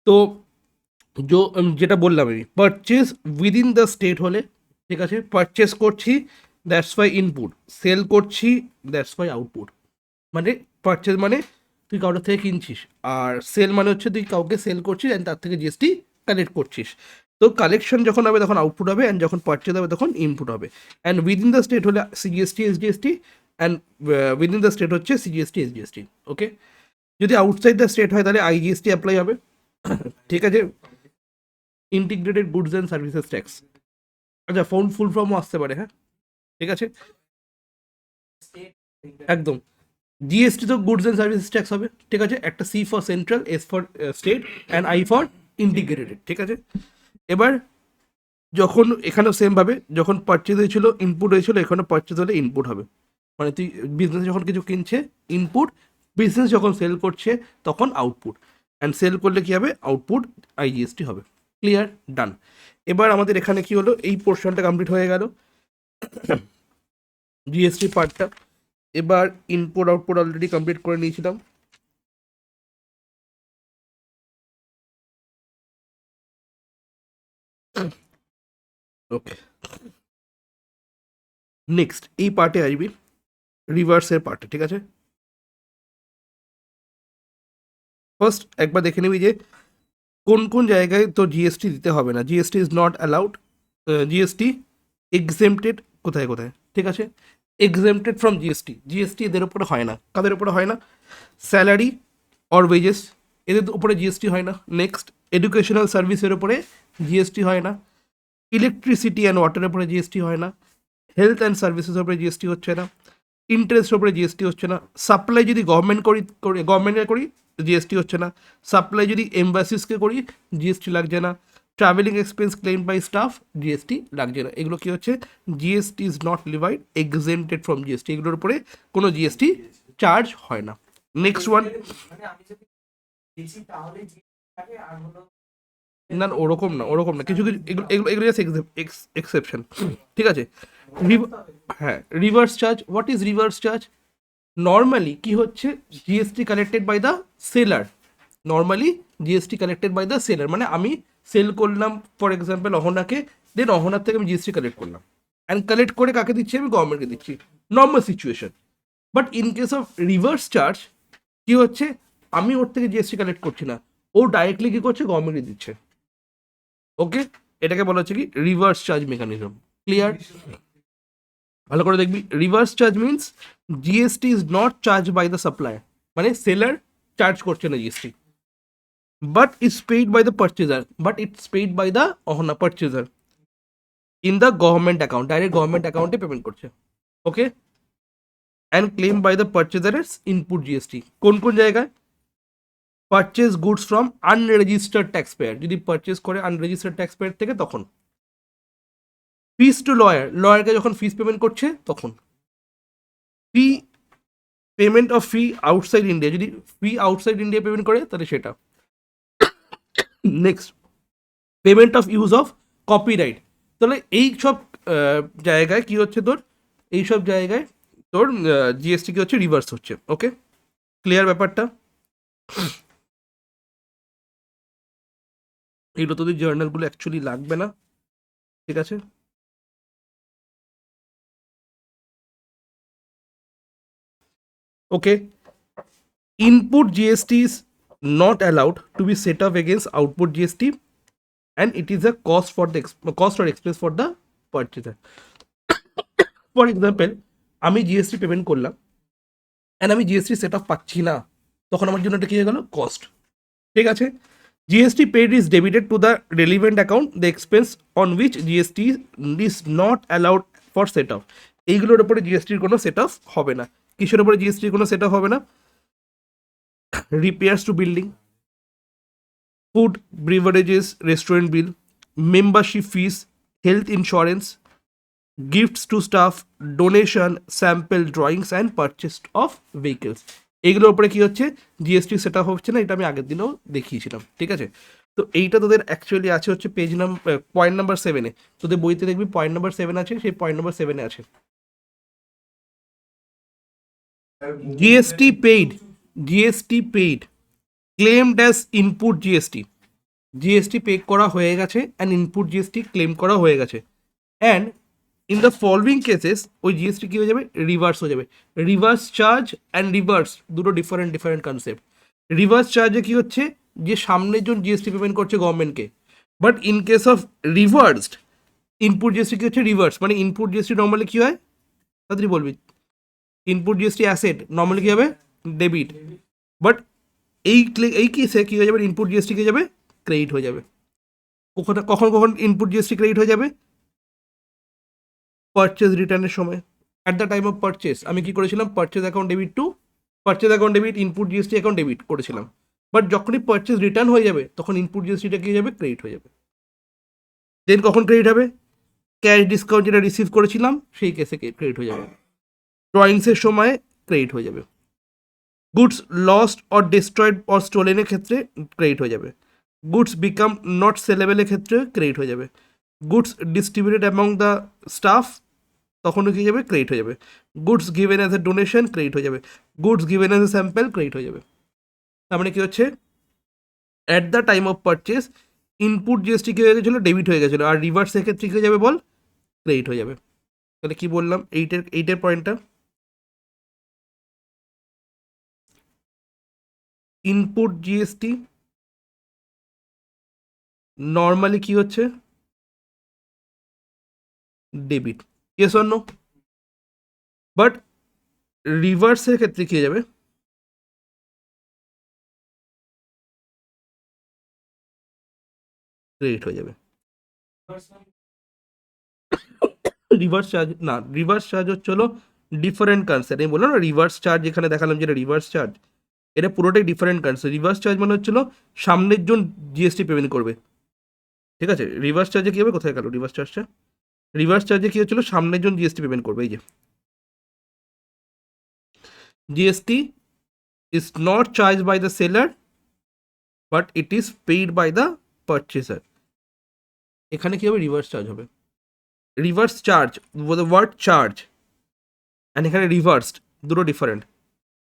তো যেটা বললাম আমি, পারচেজ উইদিন দ্য স্টেট হলে, ঠিক আছে, পারচেজ করছি দ্যাটস ওয়াই ইনপুট, সেল করছি দ্যাটস ওয়াই আউটপুট। মানে পারচেজ মানে তুই কারোর থেকে কিনছিস, আর সেল মানে হচ্ছে তুই কাউকে সেল করছিস অ্যান্ড তার থেকে জিএসটি কালেক্ট করছিস। তো কালেকশন যখন হবে তখন আউটপুট হবে, অ্যান্ড যখন পারচেজ হবে তখন ইনপুট হবে। অ্যান্ড উইদিন দ্য স্টেট হলে CGST SGST, and within the state হচ্ছে সিজিএসটি এসজিএসটি। ওকে, যদি আউটসাইড দ্য স্টেট হয় তাহলে আইজিএসটি অ্যাপ্লাই হবে। ঠিক আছে, integrated goods and services tax. আচ্ছা, ফুল ফর্মও আসতে পারে, হ্যাঁ, ঠিক আছে, একদম। জিএসটি তো গুডস অ্যান্ড সার্ভিসেস ট্যাক্স হবে, ঠিক আছে, একটা C for central, S for state, and I for integrated, ঠিক আছে। এবার যখন এখানেও সেম ভাবে, যখন পারচেজ হয়েছিল ইনপুট হয়েছিল, এখানে পারচেজ হলে ইনপুট হবে। মানে তুই বিজনেস যখন কিছু কিনছে ইনপুট, বিজনেস যখন সেল করছে তখন আউটপুট, অ্যান্ড সেল করলে কি হবে, আউটপুট আইজিএসটি হবে। ক্লিয়ার, ডান। এবার আমাদের এখানে কি হলো, এই পোর্শনটা কমপ্লিট হয়ে গেল, জিএসটি পার্টটা। এবার ইনপুট আউটপুট অলরেডি কমপ্লিট করে নিয়েছিলাম। ওকে, নেক্সট এই পার্টে আসবি, রিভার্সের পার্টে, ঠিক আছে। ফার্স্ট একবার দেখে নিবি যে কোন কোন জায়গায় তো জিএসটি দিতে হবে না, GST is not allowed, GST exempted কোথায় কোথায়, ঠিক আছে। এক্সেমটেড ফ্রম জিএসটি, জিএসটি এদের উপরে হয় না, কাদের উপরে হয় না, স্যালারি অর ওয়েজেস, এদের উপরে জিএসটি হয় না। নেক্সট, এডুকেশনাল সার্ভিসের উপরে জিএসটি হয় না। ইলেকট্রিসিটি অ্যান্ড ওয়াটারের উপরে জিএসটি হয় না। হেলথ অ্যান্ড সার্ভিসেসের উপরে জিএসটি হচ্ছে না। ইন্টারেস্টের উপরে জিএসটি হচ্ছে না। সাপ্লাই যদি গভর্নমেন্টকে করি জিএসটি হচ্ছে না। সাপ্লাই যদি এমবাসিসকে করি জিএসটি লাগছে না। Travelling expense claim by staff GST লাগছে না। এগুলো কি হচ্ছে, GST is not levied exempted from GST, এগুলোর উপরে কোনো জিএসটি চার্জ হয় না। নেক্সট ওয়ান, না না, ওরকম না, ওরকম না, কিছু কিছু এগুলো এগুলো এগুলো জাস্ট এক্সেপশন, ঠিক আছে। হ্যাঁ, reverse charge, what is reverse charge? Normally কি হচ্ছে, GST collected by the seller, normally GST collected by the seller, মানে আমি সেল করলাম ফর এক্সাম্পল অহনাকে, দেন অহনার থেকে আমি জিএসটি কালেক্ট করলাম, অ্যান্ড কালেক্ট করে কাকে দিচ্ছি, আমি গভর্নমেন্টকে দিচ্ছি, normal situation. But in case of reverse charge কি হচ্ছে, আমি ওর থেকে জিএসটি কালেক্ট করছি না, ও ডাইরেক্টলি কি করছে, গভর্নমেন্টকে দিচ্ছে। ওকে, এটাকে বলা হচ্ছে কি রিভার্স চার্জ মেকানিজম। ক্লিয়ার, ভালো করে দেখবি, reverse charge means GST is not charge by the supplier, মানে সেলার চার্জ করছে না GST, but it's paid by the purchaser, but it's paid by the অহনা purchaser in the government account, direct government অ্যাকাউন্টে payment করছে। Okay, and claim by the purchaser input GST কোন কোন জায়গায়, purchase goods from unregistered tax payer, যদি purchase করে unregistered tax payer থেকে তখন। ফিস টু লয়ার, লয়ারকে যখন ফিস পেমেন্ট করছে তখন। Fee, payment of fee outside India, যদি ফি আউটসাইড ইন্ডিয়া পেমেন্ট করে তাহলে সেটা। Next, payment of use of copyright, তাহলে এই সব জায়গায় কি হচ্ছে তোর, এই সব জায়গায় তোর জিএসটি কি হচ্ছে, রিভার্স হচ্ছে। ওকে, ক্লিয়ার ব্যাপারটা। এইগুলো তোদের জার্নালগুলো অ্যাকচুয়ালি লাগবে না, ঠিক আছে। Okay, input GST is not allowed to be set up against output GST, and it is a cost for the cost or expense for the purchaser. For example, আমি GST payment করলাম and আমি GST set up পাচ্ছি না, তখন আমার জন্য এটা কি হয়ে গেল, কস্ট, ঠিক আছে। GST paid is debited to the relevant account, the expense on which GST is not allowed for set up, এইগুলোর উপরে জিএসটির কোনো সেট আপ হবে না। কিসের উপরে জিএসটির কোনো সেট আপ হবে না, repairs to building, food beverages restaurant bill, membership fees, health insurance, gifts to staff, donation, sample drawings and purchase of vehicles, এইগুলোর উপরে কি হচ্ছে, জিএসটি সেট আপ হচ্ছে না, এটা আমি আগের দিনেও দেখিয়েছিলাম, ঠিক আছে। তো এইটা তোদের অ্যাকচুয়ালি আছে হচ্ছে পেজ নাম্বার, পয়েন্ট নাম্বার 7-এ, তোদের বইতে দেখবি পয়েন্ট নাম্বার 7 আছে, সেই পয়েন্ট নাম্বার 7-এ আছে। GST paid, GST paid, claimed as input GST, GST pay করা হয়ে গেছে অ্যান্ড ইনপুট জিএসটি ক্লেম করা হয়ে গেছে, and in the following cases ওই জিএসটি কী হয়ে যাবে, রিভার্স হয়ে যাবে। রিভার্স চার্জ অ্যান্ড রিভার্স দুটো ডিফারেন্ট কনসেপ্ট। রিভার্স চার্জে কী হচ্ছে, যে সামনের জন জিএসটি পেমেন্ট করছে গভর্নমেন্টকে, but in case of reversed input GST কী হচ্ছে, রিভার্স, মানে ইনপুট জিএসটি নর্মালি কী হয়, তাড়াতাড়ি বলবি, ইনপুট জিএসটি অ্যাসেট নর্মালি কী হবে, ডেবিট, বাট এই কেসে কী হয়ে যাবে, ইনপুট জিএসটি কী হয়ে যাবে, ক্রেডিট হয়ে যাবে। কখন কখন ইনপুট জিএসটি ক্রেডিট হয়ে যাবে, পারচেজ রিটার্নের সময়, at the time of purchase আমি কি করেছিলাম, purchase account debit two purchase account debit, input GST account debit করেছিলাম, বাট যখনই পারচেজ রিটার্ন হয়ে যাবে তখন ইনপুট জিএসটিটা কি হয়ে যাবে, ক্রেডিট হয়ে যাবে। দেন কখন ক্রেডিট হবে, ক্যাশ ডিসকাউন্ট যেটা রিসিভ করেছিলাম সেই কেসে ক্রেডিট হয়ে যাবে, ড্রয়িংসের সময় ক্রেডিট হয়ে যাবে, goods lost or destroyed or স্টোলেনের ক্ষেত্রে ক্রেডিট হয়ে যাবে, গুডস বিকাম নট সেলেবেলের ক্ষেত্রে ক্রেডিট হয়ে যাবে, goods distributed among the staff তখনও কী যাবে, ক্রেডিট হয়ে যাবে, goods given as a donation credit হয়ে যাবে, goods given as a sample credit হয়ে যাবে। তার মানে কী হচ্ছে, at the time of purchase input GST কী হয়ে গেছিলো, ডেবিট হয়ে গেছিলো, আর রিভার্সের ক্ষেত্রে কী হয়ে যাবে বল, ক্রেডিট হয়ে যাবে। তাহলে কী বললাম, এইটের পয়েন্টটা, ইনপুট জিএসটি নর্মালি কি হচ্ছে, debit, yes or no, but রিভার্সের ক্ষেত্রে কি হয়ে যাবে, ক্রেডিট হয়ে যাবে। রিভার্স চার্জ না, রিভার্স চার্জ হচ্ছে হলো ডিফারেন্ট কনসেপ্ট, আমি বললাম না রিভার্স চার্জ যেখানে দেখালাম যেটা রিভার্স চার্জ, এটা পুরোটাই ডিফারেন্ট কনসেপ্ট। রিভার্স চার্জ মানে হচ্ছিল সামনের জন জিএসটি পেমেন্ট করবে, ঠিক আছে। রিভার্স চার্জে কী হবে, কোথায় গেল রিভার্স চার্জটা, রিভার্স চার্জে কী হচ্ছিল, সামনের জন জিএসটি পেমেন্ট করবে, এই যে GST is not charge by the seller but it is paid by the purchaser, এখানে কী হবে, রিভার্স চার্জ হবে। Reverse charge, the word charge and এখানে রিভার্সড দুটো ডিফারেন্ট,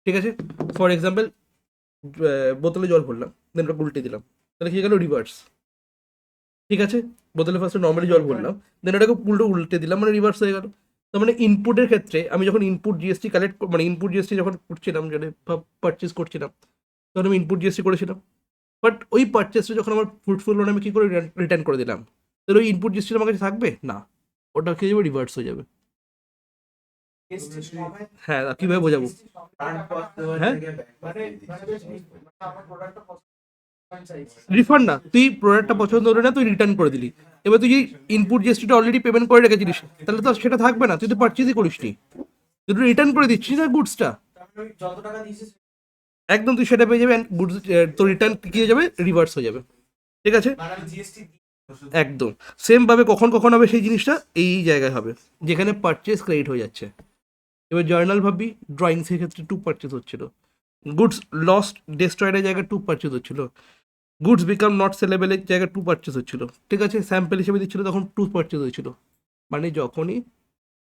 ঠিক আছে। ফর এক্সাম্পল বোতলে জল ভরলাম, দেন ওটা উল্টে দিলাম, তাহলে কী গেল, রিভার্স, ঠিক আছে। বোতলে ফার্স্টে নর্মালি জল ভরলাম, দেন ওটাকে উল্টে দিলাম, মানে রিভার্স হয়ে গেল। তার মানে ইনপুটের ক্ষেত্রে আমি যখন ইনপুট জিএসটি কালেক্ট, মানে ইনপুট জিএসটি যখন করছিলাম, যেটা পারচেস করছিলাম, তখন আমি ইনপুট জিএসটি করেছিলাম, বাট ওই পারচেসটা যখন আমার ফ্রুটফুল হলো, আমি কী করে রিটার্ন করে দিলাম, তাহলে ওই ইনপুট জিএসটি আমার কাছে থাকবে না, ওটা কী যাবে, রিভার্স হয়ে যাবে। হ্যাঁ, কীভাবে বোঝাবো, হ্যাঁ রিফান্ড না, তুই প্রোডাক্টটা পছন্দ হলো না, তুই রিটার্ন করে দিলি, এবার তুই যে ইনপুট জিএসটিটা অলরেডি পেমেন্ট করে রেখেছিলিস, তাহলে তো সেটা থাকবে না, তুই তো পারচেজই করিসনি, তুই রিটার্ন করে দিচ্ছিস না গুডসটা, একদম তুই সেটা পেয়ে যাবে, গুডস তোর রিটার্ন কী হয়ে যাবে, রিভার্স হয়ে যাবে, ঠিক আছে। একদম সেম ভাবে কখন কখন হবে সেই জিনিসটা এই জায়গায় হবে, যেখানে পারচেস ক্রেডিট হয়ে যাচ্ছে। এবার জার্নাল ভাববি, ড্রয়িংসের ক্ষেত্রে টু পারচেস হচ্ছিল, গুডস লস্ট ডেস্ট্রয়েডের জায়গায় টু পারচেস হচ্ছিল, গুডস বিকাম নট সেলেবেলের জায়গায় টু পারচেস হচ্ছিল, ঠিক আছে। স্যাম্পল হিসেবে দিচ্ছিল তখন টু পারচেস হয়েছিল, মানে যখনই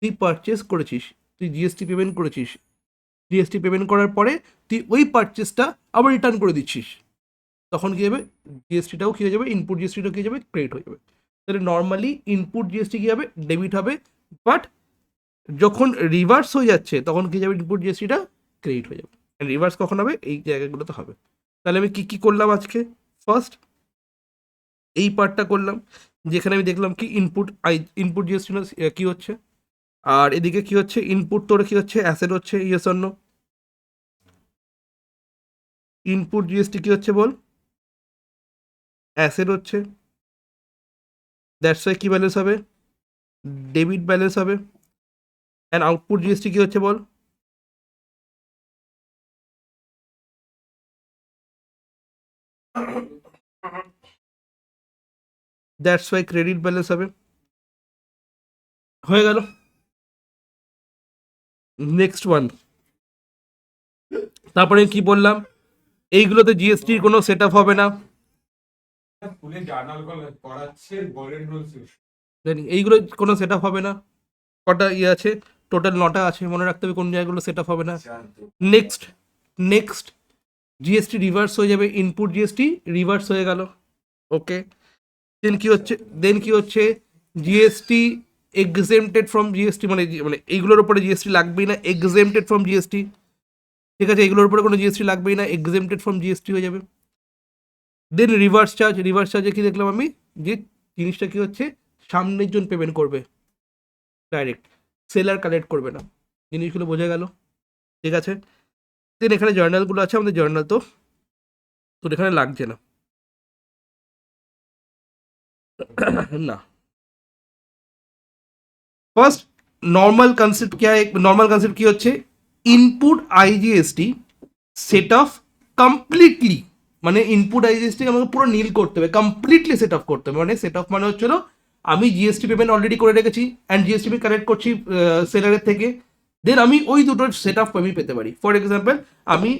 তুই পারচেস করেছিস, তুই জিএসটি পেমেন্ট করেছিস, জিএসটি পেমেন্ট করার পরে তুই ওই পারচেসটা আবার রিটার্ন করে দিচ্ছিস, তখন কী হবে, জিএসটিটাও কী হয়ে যাবে, ইনপুট জিএসটিটাও কী হয়ে যাবে, ক্রেডিট হয়ে যাবে। তাহলে নর্মালি ইনপুট জিএসটি কী হবে, ডেবিট হবে, বাট যখন রিভার্স হয়ে যাচ্ছে তখন কী যাবে, ইনপুট জিএসটিটা ক্রেডিট হয়ে যাবে। রিভার্স কখন হবে, এই জায়গাগুলোতে হবে। তাহলে আমি কী করলাম আজকে, ফার্স্ট এই পার্টটা করলাম, যেখানে আমি দেখলাম কি ইনপুট জিএসটি কী হচ্ছে, আর এদিকে কী হচ্ছে, ইনপুট তোর কী হচ্ছে, অ্যাসেট হচ্ছে, yes or no, input GST কী হচ্ছে বল, অ্যাসেট হচ্ছে, দ্যাটস ওয়াই কী ব্যালেন্স হবে, ডেবিট ব্যালেন্স হবে, অ্যান্ড আউটপুট জিএসটি কী হচ্ছে বল, দ্যাটস ওয়াই ক্রেডিট ব্যালেন্স হবে। হয়ে গেল। নেক্সট ওয়ান, তারপরে কি বললাম, এইগুলোতে জিএসটির কোনো সেট আপ হবে না, এইগুলো কোনো সেট আপ হবে না, কটা ইয়ে আছে, টোটাল 9টা আছে, মনে রাখতে হবে কোন জায়গাগুলো সেট আপ হবে না। নেক্সট জিএসটি রিভার্স হয়ে যাবে, ইনপুট জিএসটি রিভার্স হয়ে গেল, ওকে, দেন কি হচ্ছে জিএসটি এক্সেমটেড ফ্রম জিএসটি, মানে মানে এইগুলোর উপরে জিএসটি লাগবেই না, এক্সেমটেড ফ্রম জিএসটি। ঠিক আছে, এগুলোর উপরে কোনো জিএসটি লাগবেই না, এক্সেমটেড ফ্রম জিএসটি হয়ে যাবে। দেন রিভার্স চার্জে কি দেখলাম আমি, যে জিনিসটা কি হচ্ছে, সামনের জন পেমেন্ট করবে ডাইরেক্ট, সেলার কালেক্ট করবে না। জিনিসগুলো বোঝা গেল? ঠিক আছে। দেন এখানে জার্নালগুলো আছে, আমাদের জার্নাল তো তোর এখানে লাগছে না। না, ফার্স্ট নর্মাল কনসেপ্ট क्या है, নর্মাল কনসেপ্ট কি হচ্ছে, input IGST set off completely, মানে ইনপুট আইজিএসটি আমাকে পুরো নীল করতে হবে, কমপ্লিটলি সেট অফ করতে হবে। মানে সেট অফ মানে হচ্ছিল আমি জিএসটি পেমেন্ট অলরেডি করে রেখেছি অ্যান্ড জিএসটি আমি কালেক্ট করছি সেলারের থেকে, দেন আমি ওই দুটোর সেট অফ আমি পেতে পারি। ফর এক্সাম্পল, আমি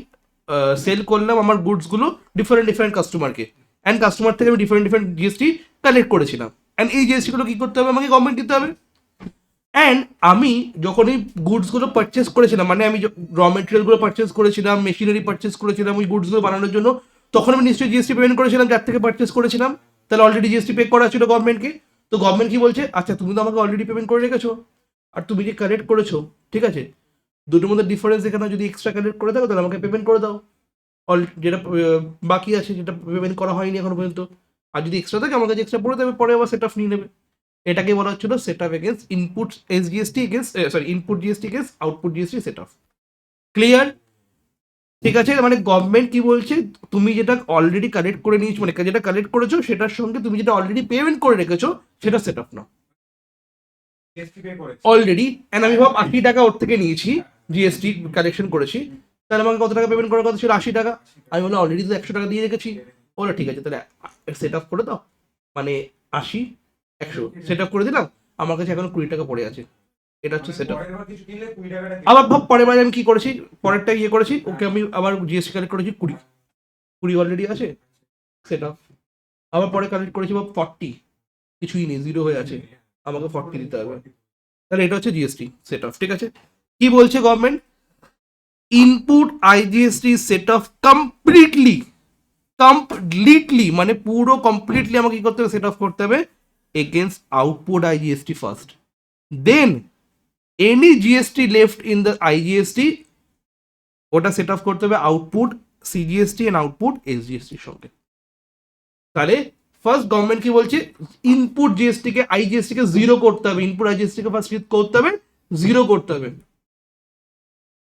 সেল করলাম আমার গুডসগুলো ডিফারেন্ট কাস্টমারকে, অ্যান্ড কাস্টমার থেকে আমি ডিফারেন্ট জিএসটি কালেক্ট করেছিলাম, অ্যান্ড এই জিএসটিগুলো কী করতে হবে, আমাকে গভর্নমেন্ট দিতে হবে। অ্যান্ড আমি যখন এই গুডসগুলো পারচেস করেছিলাম, মানে আমি র মেটেরিয়ালগুলো পারচেস করেছিলাম, মেশিনারি পারচেস করেছিলাম ওই গুডসগুলো বানানোর জন্য, তখন আমি নিশ্চয়ই জিএসটি পেমেন্ট করেছিলাম যার থেকে পারচেস করেছিলাম, তাহলে অলরেডি জিএসটি পে করা ছিল গভর্নমেন্টকে। তো গভর্নমেন্ট কি বলছে, আচ্ছা তুমি তো আমাকে অলরেডি পেমেন্ট করে রেখেছো, আর তুমি যে কালেক্ট করেছো, ঠিক আছে, দুটোর মধ্যে ডিফারেন্স এখানে যদি এক্সট্রা কালেক্ট করে থাকো তাহলে আমাকে পেমেন্ট করে দাও, যেটা বাকি আছে, যেটা পেমেন্ট করা হয়নি এখনো পর্যন্ত, আর যদি এক্সট্রা থাকে আমার কাছে এক্সট্রা পড়ে দেবে, পরে আবার সেট অফ নিয়ে নেবে। এটাকে বলা হচ্ছিল set of against input SGST against, sorry, input GST against output GST set of. Clear? ঠিক আছে, মানে গভর্নমেন্ট কি বলছে, তুমি যেটা অলরেডি কালেক্ট করে নিয়েছো, মানে যেটা কালেক্ট করেছো সেটার সঙ্গে তুমি যেটা অলরেডি পেমেন্ট করে রেখেছো সেটা set of now already. And আমি ভাব 80 টাকা ওর থেকে নিয়েছি, জিএসটি কালেকশন করেছি, তাহলে আমাকে কত টাকা পেমেন্ট করার কথা ছিল, 80 টাকা। আমি বললাম অলরেডি তো 100 টাকা দিয়ে রেখেছি। বলো ঠিক আছে, তাহলে সেট অফ করে দাও, মানে 80 100 সেট অফ করে দিলাম, আমার কাছে এখন 20 টাকা পড়ে আছে। এটা হচ্ছে সেট অফ। আবার ভাব পরের বারে আমি কি করেছি, পরেরটা ইয়ে করেছি, ওকে আমি আবার জিএসটি কালেক্ট করেছি 20 অলরেডি আছে, সেট অফ। আবার পরে কালেক্ট করেছি বা 40, কিছুই নেই, জিরো হয়ে আছে, আমাকে 40 দিতে হবে। তাহলে এটা হচ্ছে জিএসটি সেট অফ। ঠিক আছে, কি বলছে government, input IGST set off completely মানে পুরো কমপ্লিটলি আমাকে কি করতে হবে, সেট অফ করতে হবে against output IGST first, than any GST left in the IGST ওটা সেট অফ করতে হবে আউটপুট সিজিএসটি এন্ড আউটপুট এসজিএসটির সঙ্গে। তাহলে ফার্স্ট গভর্নমেন্ট কি বলছে, ইনপুট জিএসটি কে আইজিএসটি কে জিরো করতে হবে, ইনপুট আইজিএসটি কে ফার্স্ট করতে হবে, জিরো করতে হবে।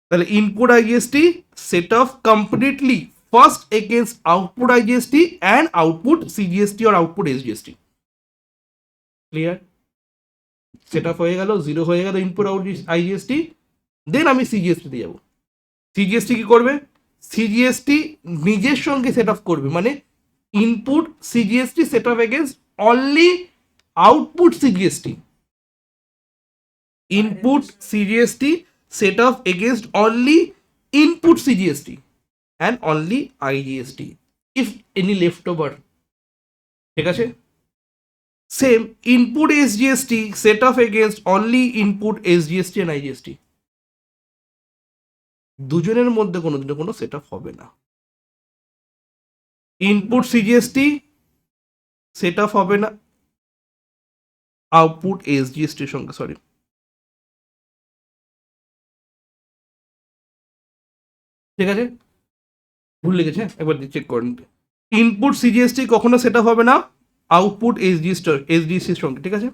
তাহলে input IGST set off completely first against output IGST and output CGST আর output SGST. Clear? Set off হয়ে গেল, জিরো হয়ে গেল ইনপুট আউট আইজিএসটি, দেন আমি সিজিএসটিতে যাব। সিজিএসটি কি করবে, সিজিএসটি নিজের সঙ্গে সেট অফ করবে, মানে input CGST set of against only output CGST, input CGST set of against only input CGST and only IGST if any left over. ঠিক আছে, same input SGST set of against only input SGST and IGST. দুজনের মধ্যে কোনোদিনও কোনো set of হবে না। Input CGST set of হবে না আউটপুট এসজিএসটির সঙ্গে, সরি, ঠিক আছে, ভুল লিখেছে, একবার চেক করে নিতে। ইনপুট সিজিএসটি কখনো সেট আপ হবে না আউটপুট এসজিএসটির সঙ্গে, ঠিক আছে,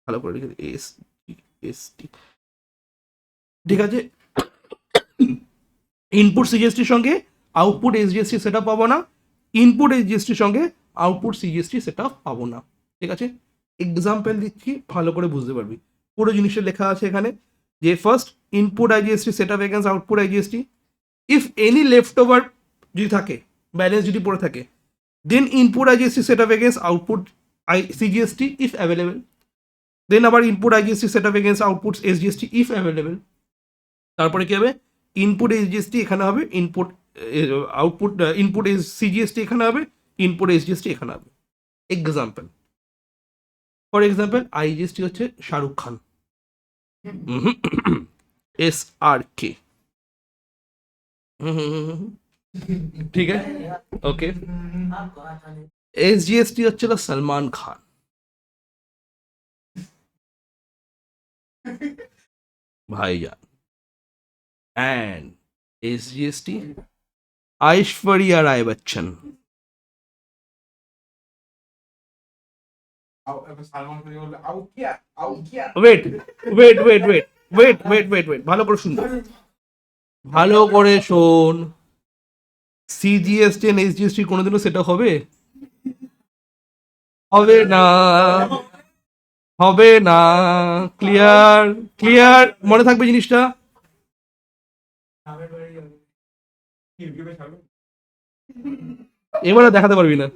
ভালো করে লিখে এসটি। ঠিক আছে, ইনপুট সিজিএসটির সঙ্গে আউটপুট এসজিএসটি সেট আপ পাবো না, ইনপুট এসজিএসটির সঙ্গে আউটপুট সিজিএসটি সেট আপ পাবো না। ঠিক আছে, এক্সাম্পল দিচ্ছি, ভালো করে বুঝতে পারবি। পুরো জিনিসটা লেখা আছে এখানে, যে first input IGST set up against output IGST, if any left over যদি থাকে, ব্যালেন্স যদি পড়ে থাকে, then input IGST set up against output CGST if available, then আবার input IGST set up against output SGST if available. তারপরে কি হবে, input SGST এখানে হবে, ইনপুট আউটপুট ইনপুট সিজিএসটি এখানে হবে, ইনপুট এসজিএসটি এখানে হবে। এক্সাম্পল, ফর এক্সাম্পল আইজিএসটি হচ্ছে শাহরুখ খান, SRK, ठीक है, ओके। এসজিএসটি হচ্ছিল Salman Khan, Bhaijaan, and SGST Aishwarya Rai Bachchan. Wait wait wait wait wait wait wait wait ভালো করে শুন, ভালো করে শোন। সিজিএসটি এন্ড এসজিএসটি কোনোদিনও সেটা হবে? হবে না, হবে না। ক্লিয়ার, ক্লিয়ার, মনে থাকবে জিনিসটা। এবারে দেখাতে পারবি না।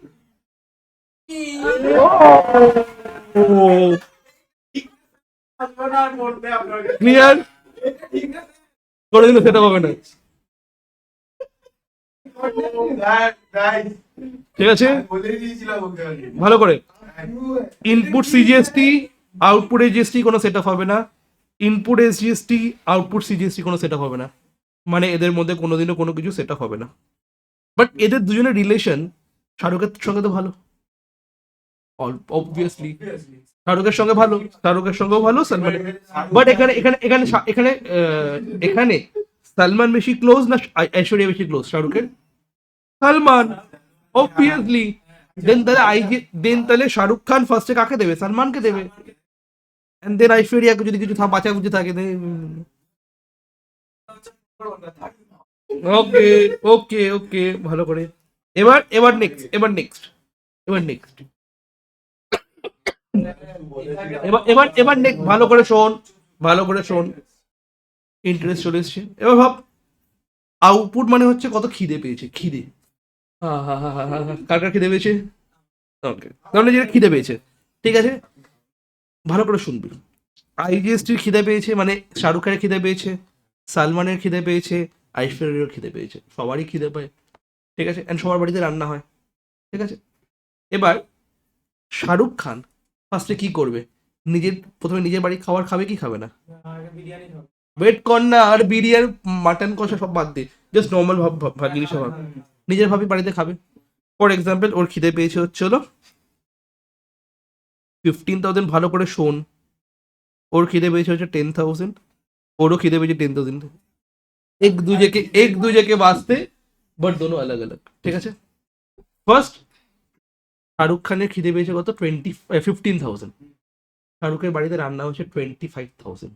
ক্লিয়ার, কোনোদিনও সেটা হবে না। ঠিক আছে, ভালো করে। ইনপুট সিজিএসটি, আউটপুট এসজিএসটি কোনো সেট আপ হবে না। ইনপুট এসজিএসটি, আউটপুট সিজিএসটি কোনো সেট আপ হবে না। মানে এদের মধ্যে কোনোদিনও কোনো কিছু সেট আপ হবে না। বাট এদের দুজনের রিলেশন শাহরুখের সঙ্গে তো ভালো, অবভিয়াসলি শাহরুখের সঙ্গে ভালো, শাহরুখের সঙ্গেও ভালো সালমান। বাট এখানে এখানে এখানে এখানে এখানে সালমান বেশি ক্লোজ না ঐশ্বরিয়া বেশি ক্লোজ শাহরুখের? সালমান, অবভিয়াসলি। দেন তাহলে শাহরুখ খান ফার্স্টে কাকে দেবে? সালমানকে দেবে। এন্ড দেন ঐশ্বরিয়াকে যদি কিছু বাঁচা বুঝে থাকে। ওকে ওকে ওকে, ভালো করে। এবার এবার নেক্সট, এবার নেক্সট, এবার নেক্সট, এবার এবার এবার নেক্সট, ভালো করে শোন, ভালো করে শোন। ইন্টারেস্ট চলে এসছে। এবার ভাব, আউটপুট মানে হচ্ছে কত খিদে পেয়েছে, খিদে। কার কার খিদে পেয়েছে? ওকে, তাহলে যেটা খিদে পেয়েছে, ঠিক আছে, ভালো করে শুনবি। আইজিএসটির খিদে পেয়েছে মানে শাহরুখ খানের খিদে পেয়েছে, সালমানের খিদে পেয়েছে, ঐশ্বরিয়ার খিদে পেয়েছে, সবারই খিদে পায়। ঠিক আছে, অ্যান্ড সবার বাড়িতে রান্না হয়। ঠিক আছে, এবার শাহরুখ খান ফার্স্টে কি করবে? প্রথমে নিজের বাড়ি খাবার খাবে কি খাবে না? ওয়েট কর না, আর বিরিয়ানি মাটন কষা সব বাদ দে, জাস্ট নর্মাল জিনিস ভাব। নিজের ভাবি বাড়িতে খাবে। ফর এক্সাম্পল, ওর খিদে পেয়েছে হচ্ছে হলো 15,000। ভালো করে শোন, ওর খিদে পেয়েছে হচ্ছে 10,000, ওরও খিদে পেয়েছে 10,000। এক दूजे के वास्ते, বাট দোনো আলাদা আলাদা। ঠিক আছে, ফার্স্ট শাহরুখ খানের খিদে পেয়েছে কত? 15,000। শাহরুখের বাড়িতে রান্না হচ্ছে 25,000,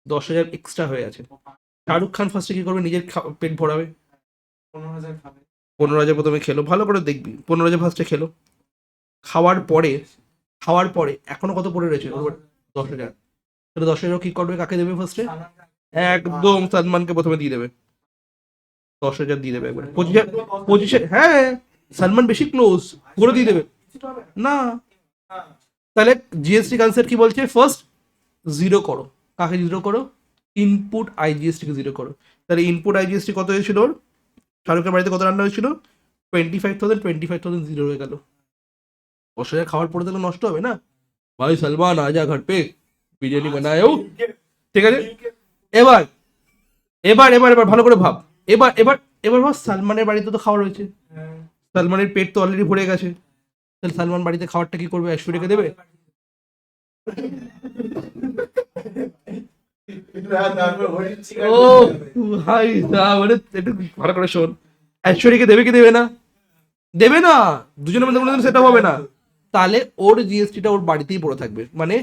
10,000 এক্সট্রা হয়ে আছে। শাহরুখ খান ফার্স্টে কি করবে? নিজের পেট ভরাবে। 15,000 প্রথমে খেলো, ভালো করে দেখবি। 15,000 ফার্স্টে খেলো, খাওয়ার পরে এখনো কত পড়ে রয়েছে? 10,000। তাহলে 10,000 কি করবে? কাকে দেবে ফার্স্টে? একদম সালমানকে প্রথমে দিয়ে দেবে। 10,000 দিয়ে দেবে একবারে। 25,000, হ্যাঁ, সালমান বেশি ক্লোজ, পুরো দিয়ে দেবে না। তাহলে জিএসটি কনসেপ্ট কি বলছে? ফার্স্ট জিরো করো। কাকে জিরো করো? ইনপুট আইজিএসটি কে জিরো করো। তাহলে ইনপুট আইজিএসটি কত হয়েছিল ওর? শাহরুখের বাড়িতে কত রান্না হয়েছিল? 25,000 জিরো হয়ে গেল। 10,000 খাওয়ার পরে তাহলে নষ্ট হবে না? ভাই সলমান আজা ঘর পে, বিরিয়ানি বানায়। ঠিক আছে, এবার এবার এবার এবার ভালো করে ভাব। এবার এবার এবার ভাব, সালমানের বাড়িতে তো খাওয়া রয়েছে, সালমানের পেট তো অলরেডি ভরে গেছে। তাহলে সালমান বাড়িতে খাবারটা কি করবে? ঐশ্বরিয়াকে দেবে। ও ভাই সাহেব, একটু ভালো করে শোন। ঐশ্বরিয়াকে দেবে কি দেবে না? দেবে না, দুজনের মধ্যে কোনোদিন সেটা হবে না। তাহলে ওর জিএসটিটা ওর বাড়িতেই পড়ে থাকবে। মানে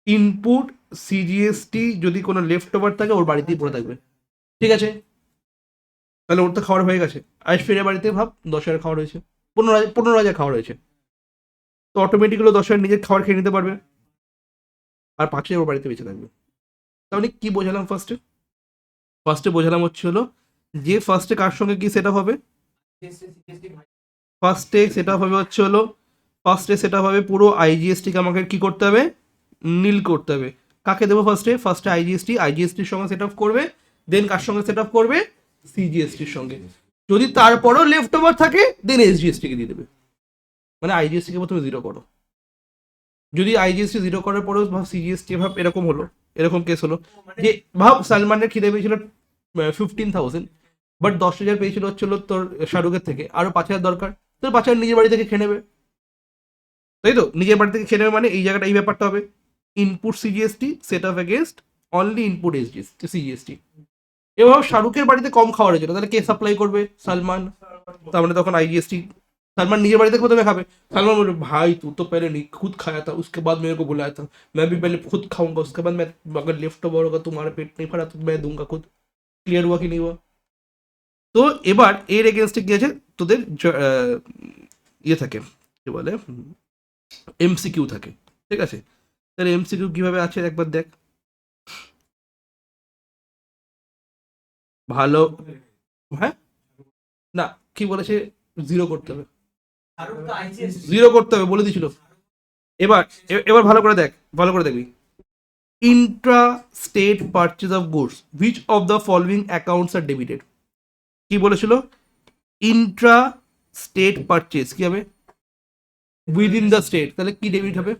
ইনপুট সিজিএসটি যদি কোনো লেফট ওভার থাকে, ওর বাড়িতেই পড়ে থাকবে। ঠিক আছে, তাহলে ওর তো খাবার হয়ে গেছে। ঐশ্বরিয়ার বাড়িতে ভাব 10,000 খাওয়া রয়েছে, 15,000 খাওয়া রয়েছে, তো অটোমেটিক্যালি 10,000 নিজের খাবার খেয়ে নিতে পারবে, আর 5,000 ওর বাড়িতে বেঁচে থাকবে। তাহলে কি বোঝালাম? ফার্স্টে বোঝালাম হচ্ছে হলো যে ফার্স্টে কার সঙ্গে কি সেট আপ হবে? ফার্স্টে সেট আপ হবে হচ্ছে হলো, ফার্স্টে সেট আপ হবে পুরো আইজিএসটিকে আমাকে কি করতে হবে? নীল করতে হবে। কাকে দেবো ফার্স্টে আইজিএসটির সঙ্গে সেট আপ করবে। দেন কার সঙ্গে সেট আপ করবে? সিজিএসটির সঙ্গে। যদি তারপরও লেফট ওভার থাকে, দেন এসজিএসটিকে দিয়ে দেবে। মানে আইজিএসটিকে প্রথমে জিরো করো। যদি আইজিএসটি জিরো করার পরেও ভাব সিজিএসটি ভাব এরকম হলো, এরকম কেস হলো যে ভাব সালমানের খিদে পেয়েছিল 15,000, বাট 10,000 পেয়েছিল হচ্ছিল তোর শাহরুখের থেকে, আরো 5,000 দরকার। তো বাচ্চা নিজের বাড়ি থেকে খেয়ে নেবে, তাই তো? নিজের বাড়ি থেকে খেয়ে নেবে মানে এই জায়গাটা এই ব্যাপারটা হবে input CGST set off against only input SGST CGST. এবার শাহরুখের বাড়িতে কম খাওয়ার জন্য তাহলে কে সাপ্লাই করবে? সালমান। তার মানে তখন আইজিএসটি सलमान नीचे बाड़ी तक प्रथम खाबे। सलमान बोले भाई तू तो पहले नहीं खुद खाया था, उसके बाद मेरे को बुलाया था, मैं भी पहले खुद खाऊंगा, उसके बाद मैं अगर लेफ्ट ओवर होगा तुम्हारा पेट नहीं भरा तो मैं दूंगा खुद। क्लियर हुआ कि नहीं हुआ? তো এবার এর এগেনস্টে কি আছে তোদের ইয়ে থাকে কি বলে এমসিকিউ থাকে, ঠিক আছে? তাহলে এমসিকিউ কিভাবে আছে একবার দেখ। ভালো, হ্যাঁ না কি বলেছে জিরো করতে হবে, জিরো করতে হবে বলে দিছিল। এবার এবার ভালো করে দেখ, ভালো করে দেখবি। Intra state purchase of goods which of the following accounts are debited. কি বলেছিল? ইন্ট্রা স্টেট পারচেজ কি হবে? উইদিন দ্য স্টেট, তাহলে কি ডেবিট হবে?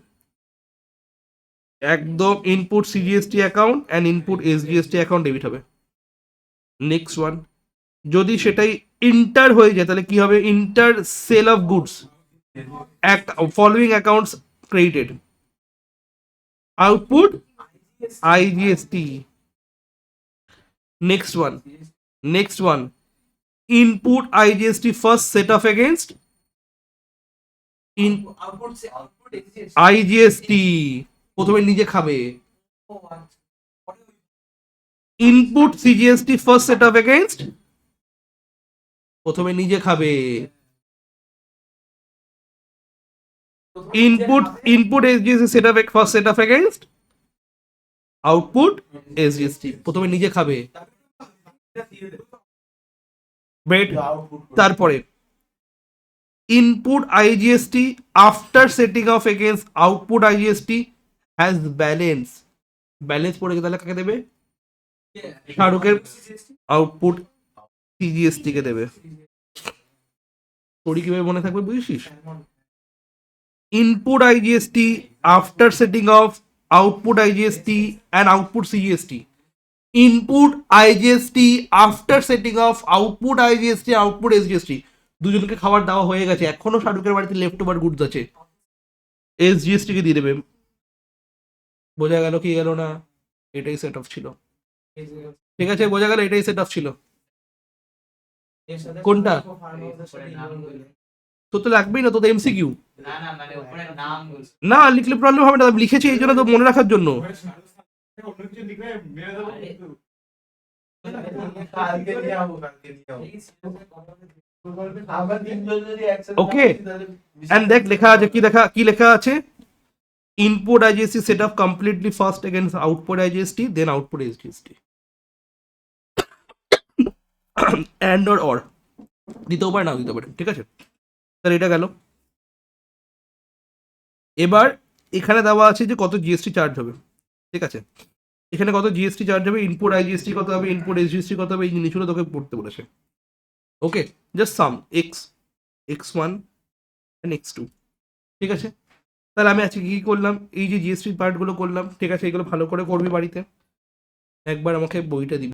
একদম input CGST account and input SGST account debit হবে। নেক্সট ওয়ান, যদি সেটাই ইন্টার হয়ে যায় তাহলে কি হবে? Inter sale of goods following accounts credited. Output IGST. Next one, next one, input IGST first set off against IGST প্রথমে নিজে খাবে। Input CGST first set off against প্রথমে নিজে খাবে। Input SGST set off first set off against output SGST প্রথমে নিজে খাবে। Wait, তারপরে input IGST after setting of against output IGST has balance. Balance পড়ে তাহলে কাকে দেবে? শাহরুখের আউটপুট সিজিএসটি কে দেবে। তোরই কিভাবে মনে থাকবে বুঝিস? Input IGST after setting of output IGST and output CGST. Input IGST after setting of output IGST output SGST. দুজনকে খাবার দেওয়া হয়ে গেছে, এখনো শাহরুখের বাড়িতে লেফট ওভার গুডস আছে, এসজিএসটি কে দিয়ে দেবে। বোঝা গেল কি গেল না? এটাই সেট অফ ছিল, ঠিক আছে? বোঝা গেল এটাই সেট অফ ছিল। কোনটা তো তো লাগবেই না, তো এমসিকিউ না লিখলে প্রবলেম হবে না, আমি লিখেছি এই জন্য তো মনে রাখার জন্য। ওকে, এন্ড দেখ লেখা আছে কি লেখা আছে? Input IGST set up completely first against output IGST then output SGST. And or দিতেও পারে নাও দিতে পারে, ঠিক আছে? তাহলে এটা গেল। এবার এখানে দেওয়া আছে যে কত জিএসটি চার্জ হবে, ঠিক আছে? এখানে কত জিএসটি চার্জ হবে, ইনপুট আইজিএসটি কত হবে, ইনপুট এসজিএসটি কত হবে, এই জিনিসগুলো তোকে পড়তে বলেছে। ওকে, just some x1 and x2, ঠিক আছে? তাহলে আমি আজকে কি করলাম, এই যে জিএসটি পার্টগুলো করলাম, ঠিক আছে? এগুলো ভালো করে করবি বাড়িতে, একবার আমাকে বইটা দিবি।